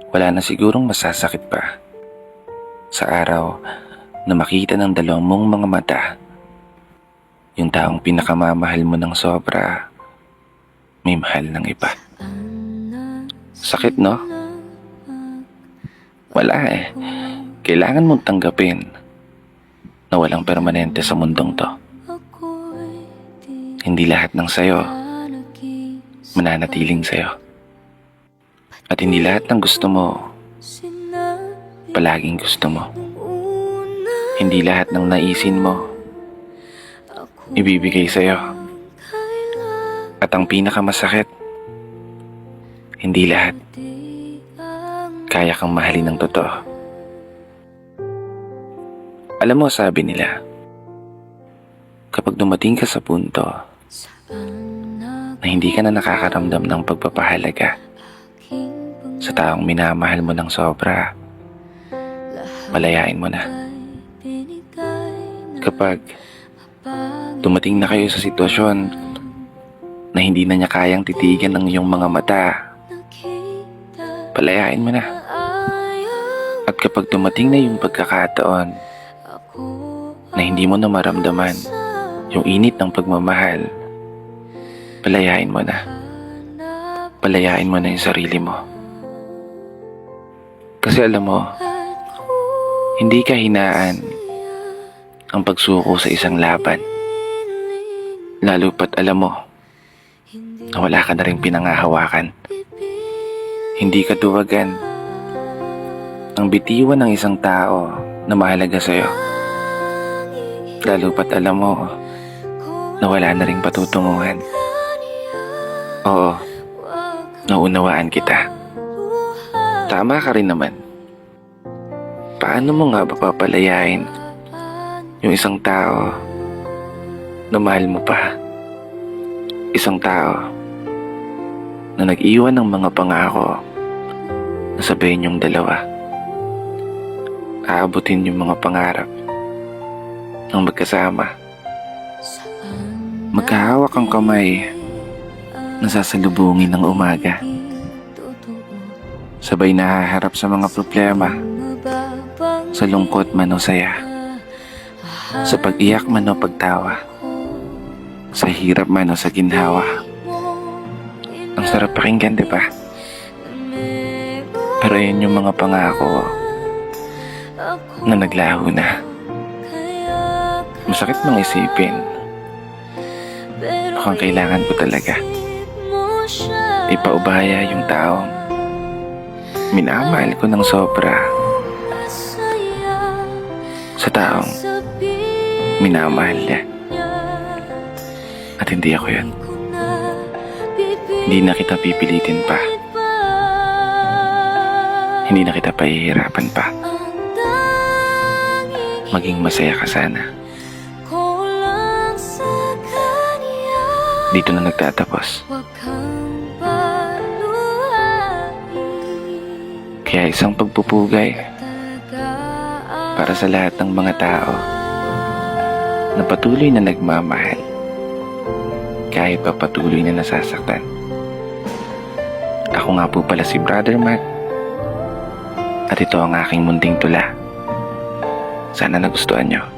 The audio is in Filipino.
Wala na sigurong masasakit pa sa araw na makita ng dalawang mong mga mata yung taong pinakamamahal mo ng sobra may mahal ng iba. Sakit, no? Wala eh. Kailangan mong tanggapin na walang permanente sa mundong to. Hindi lahat ng sayo mananatiling sayo. At hindi lahat ng gusto mo palaging gusto mo. Hindi lahat ng naisin mo ibibigay sa'yo. At ang pinakamasakit, hindi lahat kaya kang mahalin ng totoo. Alam mo, sabi nila, kapag dumating ka sa punto na hindi ka na nakakaramdam ng pagpapahalaga sa taong minamahal mo ng sobra, palayain mo na. Kapag dumating na kayo sa sitwasyon na hindi na niya kayang titigan ng iyong mga mata, palayain mo na. At kapag dumating na yung pagkakataon na hindi mo na maramdaman yung init ng pagmamahal, palayain mo na. Palayain mo na yung sarili mo. Kasi alam mo, hindi kahinaan ang pagsuko sa isang laban. Lalo pat alam mo na wala ka na rin pinangahawakan. Hindi katuwagan ang bitiwan ng isang tao na mahalaga sa'yo. Lalo pat alam mo na wala na rin patutunguhan. Oo, naunawaan kita. Tama ka rin naman. Paano mo nga ba papalayain yung isang tao na mahal mo pa? Isang tao na nag-iwan ng mga pangako na sabihin yung dalawa. Aabutin yung mga pangarap ng magkasama. Magkahawak ang kamay na sasalubungin ng umaga. Sabay nahaharap sa mga problema, sa lungkot man o saya, sa pag-iyak man o pagtawa, sa hirap man o sa ginhawa. Ang sarap pakinggan, di ba? Pero yun yung mga pangako na naglaho na. Masakit mang isipin. Mukhang kailangan ko talaga ipaubaya yung taong minamahal ko ng sobra sa taong minamahal niya. At hindi ako yun. Hindi na kita pipilitin pa. Hindi na kita pahihirapan pa. Maging masaya ka sana. Dito na nagtatapos. Kaya isang pagpupugay para sa lahat ng mga tao na patuloy na nagmamahal kahit pa patuloy na nasasaktan. Ako nga po pala si Brother Matt at ito ang aking munting tula. Sana nagustuhan nyo.